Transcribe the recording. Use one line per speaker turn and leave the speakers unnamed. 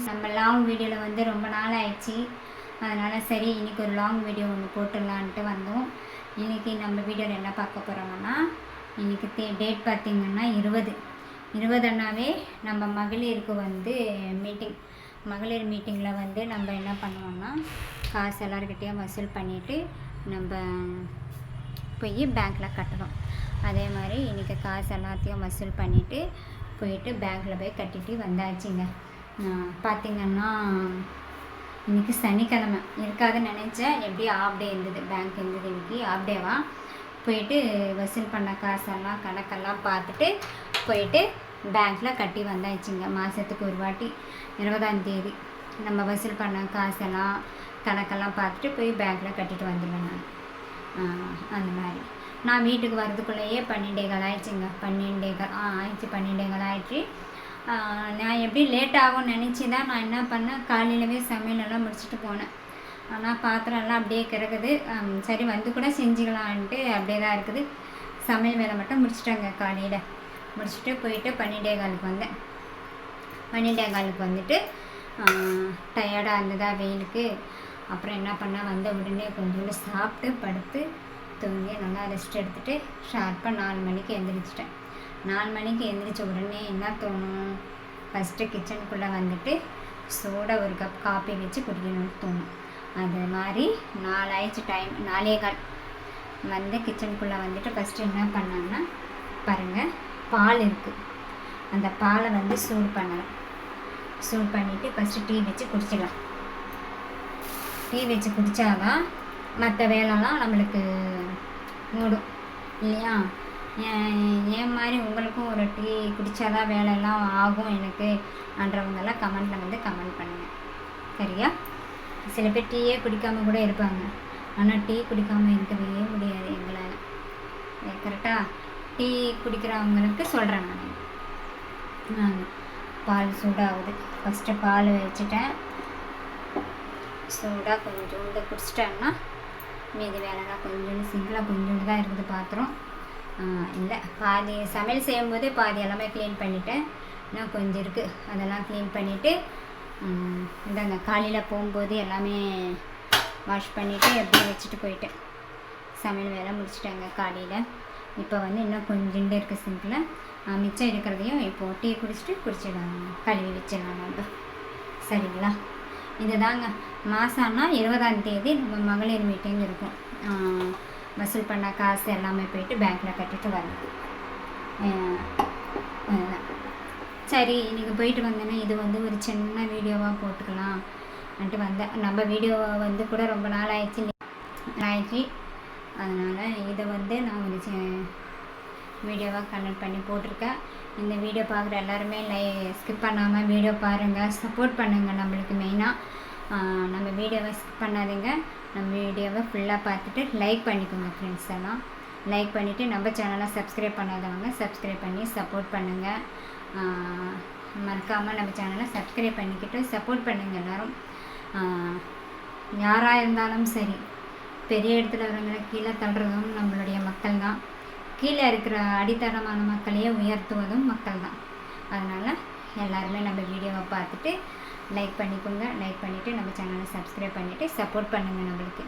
நம்ம லாங் வீடியோவில் வந்து ரொம்ப நாள் ஆயிடுச்சு. அதனால் சரி இன்றைக்கி ஒரு லாங் வீடியோ ஒன்று போட்டுடலான்ட்டு வந்தோம். இன்றைக்கி நம்ம வீடியோவில் என்ன பார்க்க போகிறோம்னா, இன்றைக்கி டேட் பார்த்திங்கன்னா 20 நம்ம மகளிருக்கு வந்து மகளிர் மீட்டிங்கில் வந்து நம்ம என்ன பண்ணுவோம்னா, காசு எல்லாருக்கிட்டேயும் வசூல் பண்ணிவிட்டு நம்ம போய் பேங்க்கில் கட்டணும். அதே மாதிரி இன்றைக்கி காசு எல்லாத்தையும் வசூல் பண்ணிவிட்டு போயிட்டு பேங்க்கில் போய் கட்டிட்டு வந்தாச்சுங்க. பார்த்திங்கன்னா இன்றைக்கி சனிக்கிழமை இருக்காதுன்னு நினச்சேன். எப்படி ஆஃப் டே இருந்தது, பேங்க் இருந்தது. இன்றைக்கி ஆஃப் டேவா போயிட்டு வசூல் பண்ண காசெல்லாம் கணக்கெல்லாம் பார்த்துட்டு போயிட்டு பேங்க்கில் கட்டி வந்தாச்சுங்க. மாதத்துக்கு ஒரு வாட்டி 20 நம்ம வசூல் பண்ண காசெல்லாம் கணக்கெல்லாம் பார்த்துட்டு போய் பேங்க்கில் கட்டிட்டு வந்துடுவேன் நான். அந்த மாதிரி நான் வீட்டுக்கு வர்றதுக்குள்ளேயே 12 ஆயிடுச்சுங்க. 12 ஆயிடுச்சு. நான் எப்படி லேட் ஆகும்னு நினச்சி தான் நான் என்ன பண்ணேன், காலையிலவே சமையலெல்லாம் முடிச்சுட்டு போனேன். ஆனால் பாத்திரம் எல்லாம் அப்படியே கிடக்குது. சரி வந்து கூட செஞ்சுக்கலான்ட்டு அப்படியே தான் இருக்குது. சமையல் வேலை மட்டும் முடிச்சிட்டேங்க. காலையில் முடிச்சுட்டு போயிட்டு 12:15 வந்தேன். 12:15 வந்துட்டு டயர்டாக இருந்ததா வெயிலுக்கு. அப்புறம் என்ன பண்ணால் வந்த உடனே கொஞ்சோண்டு சாப்பிட்டு படுத்து தூங்கி நல்லா ரெஸ்ட் எடுத்துகிட்டு ஷார்ப்பாக 4 மணிக்கு எழுந்திரிச்சிட்டேன். 4 மணிக்கு எழுந்திரிச்ச உடனே என்ன தோணும், ஃபஸ்ட்டு கிச்சனுக்குள்ளே வந்துட்டு சூடாக ஒரு கப் காஃபி வச்சு குடிக்கணும்னு தோணும். அது மாதிரி 4 ஆயிடுச்சு, டைம் 4:15 வந்து கிச்சனுக்குள்ளே வந்துட்டு ஃபஸ்ட்டு என்ன பண்ணேன்னா, பாருங்கள் பால் இருக்குது. அந்த பாலை வந்து சூடு பண்ணலாம். சூடு பண்ணிவிட்டு ஃபஸ்ட்டு டீ வச்சு குடிச்சிடலாம். டீ வச்சு குடித்தாதான் மற்ற வேலைலாம் நம்மளுக்கு மூடும் இல்லையா? ஏன் மாதிரி உங்களுக்கும் ஒரு டீ குடித்தாதான் வேலையெல்லாம் ஆகும் எனக்கு அன்றவங்கெல்லாம் கமெண்டில் வந்து கமெண்ட் பண்ணுங்கள். சரியா? சில பேர் டீயே குடிக்காமல் கூட இருப்பாங்க. ஆனால் டீ குடிக்காமல் இருக்கவே முடியாது எங்களால். கரெக்டாக? டீ குடிக்கிறவங்களுக்கு சொல்கிறேன் நான். பால் சூடாகுது. ஃபஸ்ட்டு பால் வச்சுட்டேன். சூடாக கொஞ்சோண்டு குடிச்சிட்டேன்னா மீதி வேலைலாம் கொஞ்சோண்டு சிம்பிளாக கொஞ்சோண்டு தான் இருக்குது பாத்திரம். இல்லை, பாதி சமையல் செய்யும்போதே பாதி எல்லாமே க்ளீன் பண்ணிவிட்டேன். இன்னும் கொஞ்சம் இருக்குது, அதெல்லாம் க்ளீன் பண்ணிவிட்டு இந்தாங்க காலையில் போகும்போது எல்லாமே வாஷ் பண்ணிவிட்டு எப்படி வச்சுட்டு போயிட்டேன். சமையல் வேலை முடிச்சிட்டேங்க காலையில். இப்போ வந்து இன்னும் கொஞ்சோண்டு இருக்குது சிம்பிளாக. மிச்சம் இருக்கிறதையும் இப்போது டீ குடிச்சிடலாம், கழுவி வச்சிடலாம் நம்ம. சரிங்களா? இது தாங்க மாதம்னா 20 நம்ம மகளிர் மீட்டிங் இருக்கும். வசூல் பண்ண காசு எல்லாமே போயிட்டு பேங்க்கில் கட்டிட்டு வரணும். சரி இன்றைக்கி போயிட்டு வந்தேன்னா இது வந்து ஒரு சின்ன வீடியோவாக போட்டுக்கலாம் வந்துட்டு வந்தேன். நம்ம வீடியோவை வந்து கூட ரொம்ப நாள் ஆயிடுச்சு. அதனால் இதை வந்து நான் ஒரு வீடியோவாக கனெக்ட் பண்ணி போட்டிருக்கேன். இந்த வீடியோ பார்க்குற எல்லாருமே ஸ்கிப் பண்ணாமல் வீடியோ பாருங்கள், சப்போர்ட் பண்ணுங்கள். நம்மளுக்கு மெயினாக நம்ம வீடியோவை ஸ்கிப் பண்ணாதீங்க. நம்ம வீடியோவை ஃபுல்லாக பார்த்துட்டு லைக் பண்ணிக்கோங்க ஃப்ரெண்ட்ஸ் எல்லாம். லைக் பண்ணிவிட்டு நம்ம சேனலை சப்ஸ்கிரைப் பண்ணாதவங்க சப்ஸ்கிரைப் பண்ணி சப்போர்ட் பண்ணுங்கள். மறக்காமல் நம்ம சேனலை சப்ஸ்கிரைப் பண்ணிக்கிட்டு சப்போர்ட் பண்ணுங்கள் எல்லோரும். யாராக இருந்தாலும் சரி, பெரிய இடத்துல வரவங்களை கீழே தள்ளுறதும் நம்மளுடைய மக்கள் தான். கீழே இருக்கிற அடித்தளமான மக்களையே உயர்த்துவதும் மக்கள் தான். அதனால் எல்லாருமே நம்ம வீடியோவை பார்த்துட்டு லைக் பண்ணிக்கோங்க. லைக் பண்ணிவிட்டு நம்ம சேனலை சப்ஸ்கிரைப் பண்ணிவிட்டு சப்போர்ட் பண்ணுங்கள் நம்மளுக்கு.